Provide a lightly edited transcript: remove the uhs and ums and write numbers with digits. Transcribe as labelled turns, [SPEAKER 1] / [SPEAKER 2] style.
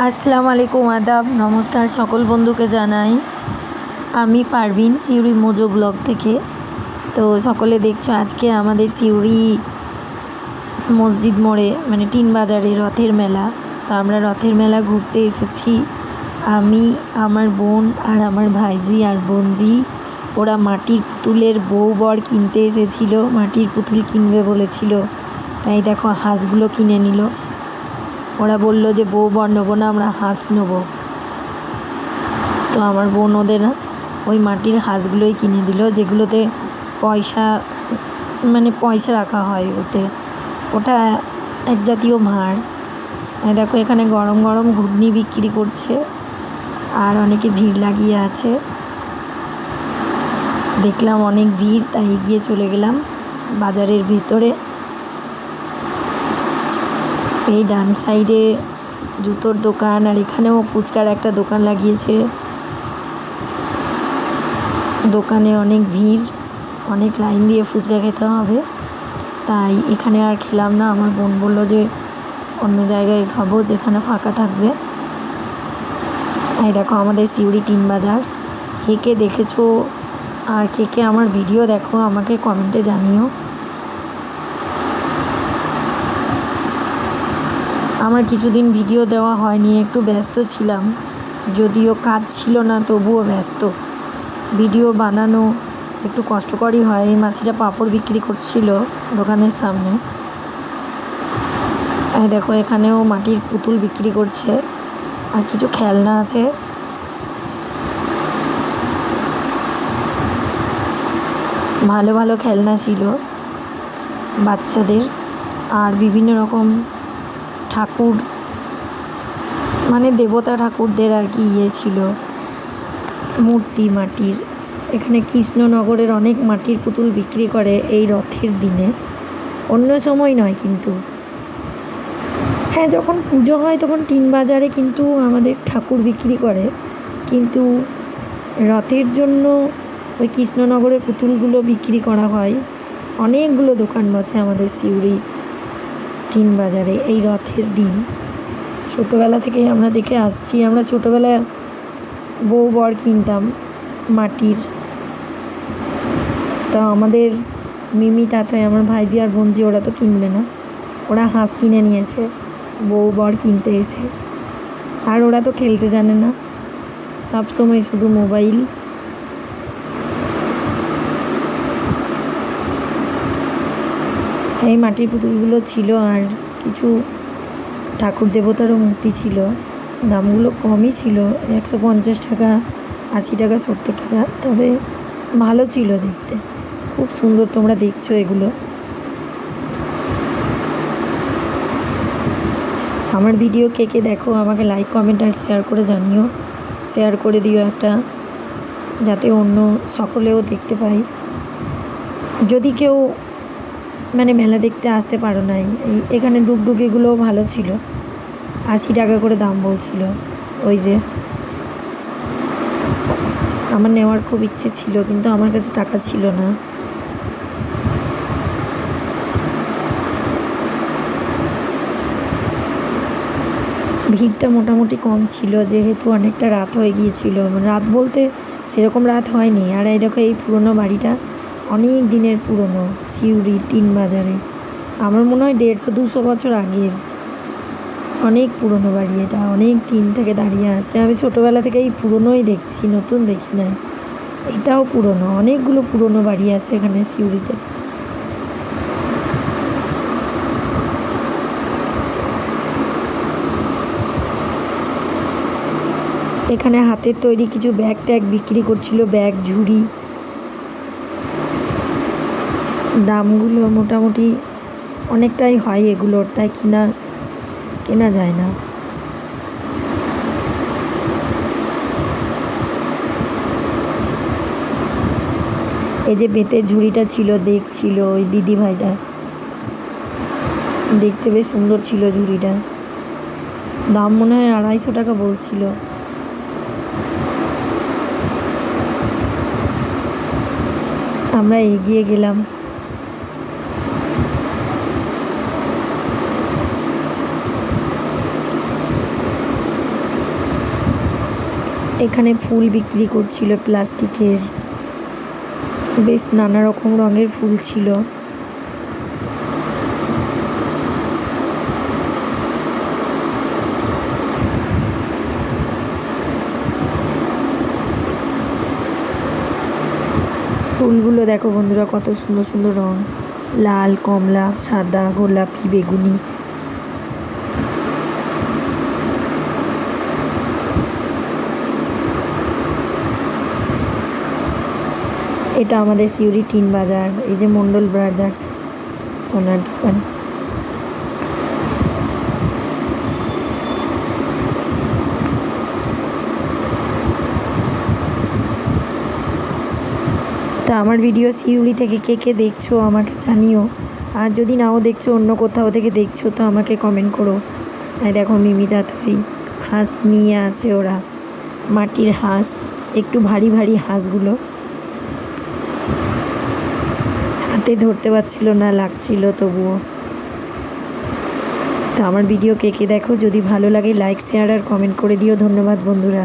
[SPEAKER 1] আসসালামু আলাইকুম, আদাব, নমস্কার সকল বন্ধুকে জানাই। আমি পারভিন, সিউড়ি মোজো ব্লগ থেকে। তো সকলে দেখছো আজকে আমাদের সিউড়ি মসজিদ মোড়ে মানে টিন বাজারে রথের মেলা। তো আমরা রথের মেলা ঘুরতে এসেছি। আমি, আমার বোন আর আমার ভাইজি আর বোনজি, ওরা মাটির পুতুলের বউ বর কিনতে এসেছিলো, মাটির পুতুল কিনবে বলেছিল। তাই দেখো হাঁসগুলো কিনে নিল। ওরা বলল যে বউ বর নেবো না, আমরা হাঁস নেবো। তো আমার বোন ওদের ওই মাটির হাঁসগুলোই কিনে দিল, যেগুলোতে পয়সা মানে পয়সা রাখা হয় ওটা এক জাতীয় ভাঁড়। দেখো এখানে গরম গরম ঘুগনি বিক্রি করছে আর অনেকে ভিড় লাগিয়ে আছে। দেখলাম অনেক ভিড়, তাই এগিয়ে চলে গেলাম বাজারের ভেতরে। এই ডান সাইডে জুতোর দোকান, আর এখানেও ফুচকার একটা দোকান লাগিয়েছে। দোকানে অনেক ভিড়, অনেক লাইন দিয়ে ফুচকা খেতে হবে, তাই এখানে আর খেলাম না। আমার বোন বলল যে অন্য জায়গায় খাবো যেখানে ফাঁকা থাকবে। এই দেখো আমাদের সিউড়ি টিন বাজার। কে কে দেখেছো আর কে কে আমার ভিডিও দেখো আমাকে কমেন্টে জানিও। আমার কিছুদিন ভিডিও দেওয়া হয়নি, একটু ব্যস্ত ছিলাম, যদিও কাজ ছিল না তবুও ব্যস্ত। ভিডিও বানানো একটু কষ্টকরই হয়। এই মাসিটা পাঁপড় বিক্রি করছিল দোকানের সামনে। এই দেখো এখানেও মাটির পুতুল বিক্রি করছে আর কিছু খেলনা আছে। ভালো ভালো খেলনা ছিল বাচ্চাদের, আর বিভিন্ন রকম ঠাকুর মানে দেবতা ঠাকুরদের আর কি ছিল মূর্তি মাটির। এখানে কৃষ্ণনগরের অনেক মাটির পুতুল বিক্রি করে এই রথের দিনে, অন্য সময় নয় কিন্তু। হ্যাঁ, যখন পুজো হয় তখন টিন বাজারে কিন্তু আমাদের ঠাকুর বিক্রি করে, কিন্তু রথের জন্য ওই কৃষ্ণনগরের পুতুলগুলো বিক্রি করা হয়। অনেকগুলো দোকান বসে আমাদের সিউড়ি টিন বাজারে এই রথের দিন। ছোটোবেলা থেকেই আমরা দেখে আসছি। আমরা ছোটোবেলায় বউ বর কিনতাম মাটির। তা আমাদের মিমি তাতায় আমার ভাইজি আর বোনজি ওরা তো কিনবে না, ওরা হাঁস কিনে নিয়েছে বউ বর কিনতে এসে। আর ওরা তো খেলতে জানে না, সব সময় শুধু মোবাইল। এই মাটির পুতুলগুলো ছিল আর কিছু ঠাকুর দেবতারও মূর্তি ছিল। দামগুলো কমই ছিল, 150 টাকা, 80 টাকা, 70 টাকা, তবে ভালো ছিল দেখতে, খুব সুন্দর। তোমরা দেখছো এগুলো। আমার ভিডিও কে কে দেখো আমাকে লাইক কমেন্ট আর শেয়ার করে জানিও। শেয়ার করে দিও একটা, যাতে অন্য সকলেও দেখতে পাই। যদি কেউ মানে মেলা দেখতে আসতে পারো নাই, এখানে ডুগডুগিগুলোও ভালো ছিল, 80 টাকা করে দাম বলছিল। ওই যে আমার নেওয়ার খুব ইচ্ছে ছিল, কিন্তু আমার কাছে টাকা ছিল না। ভিড়টা মোটামুটি কম ছিল, যেহেতু অনেকটা রাত হয়ে গিয়েছিল। রাত বলতে সেরকম রাত হয়নি। আর এই দেখো এই পুরনো বাড়িটা অনেক দিনের পুরনো, সিউড়ি টিন বাজারে। আমার মনে হয় 150-200 বছর আগের, অনেক পুরনো বাড়ি এটা, অনেক দিন থেকে দাঁড়িয়ে আছে। আমি ছোটোবেলা থেকে এই পুরনোই দেখছি, নতুন দেখি না। এটাও পুরনো, অনেকগুলো পুরনো বাড়ি আছে এখানে সিউড়িতে। এখানে হাতের তৈরি কিছু ব্যাগ ট্যাগ বিক্রি করছিল, ব্যাগ ঝুড়ি। দামগুলো মোটামুটি অনেকটাই হয় এগুলোর, তাই কেনা যায় না। এই যে বেতের ঝুড়িটা ছিল, দেখছিল ওই দিদি ভাইটা, দেখতে বেশ সুন্দর ছিল ঝুড়িটা। দাম মনে হয় 250 টাকা বলছিল। আমরা এগিয়ে গেলাম। এখানে ফুল বিক্রি করছিল প্লাস্টিকের, বেশ নানা রকম রঙের ফুল ছিল। ফুলগুলো দেখো বন্ধুরা, কত সুন্দর সুন্দর রং, লাল, কমলা, সাদা, গোলাপি, বেগুনি। এটা আমাদের সিউড়ি টিন বাজার। এই যে মন্ডল ব্রাদার্স সোনার দোকান। তা আমার ভিডিও সিউড়ি থেকে কে কে দেখছো আমাকে জানিও, আর যদি নাও দেখছো, অন্য কোথাও থেকে দেখছো, তো আমাকে কমেন্ট করো। দেখো মিমিদা থই হাঁস নিয়ে আছে, ওরা মাটির হাঁস, একটু ভারী ভারী হাঁসগুলো, হাতে ধরতে পারছিল না, লাগছিল তবুও। তো আমার ভিডিও কে কে দেখো, যদি ভালো লাগে লাইক, শেয়ার আর কমেন্ট করে দিও। ধন্যবাদ বন্ধুরা।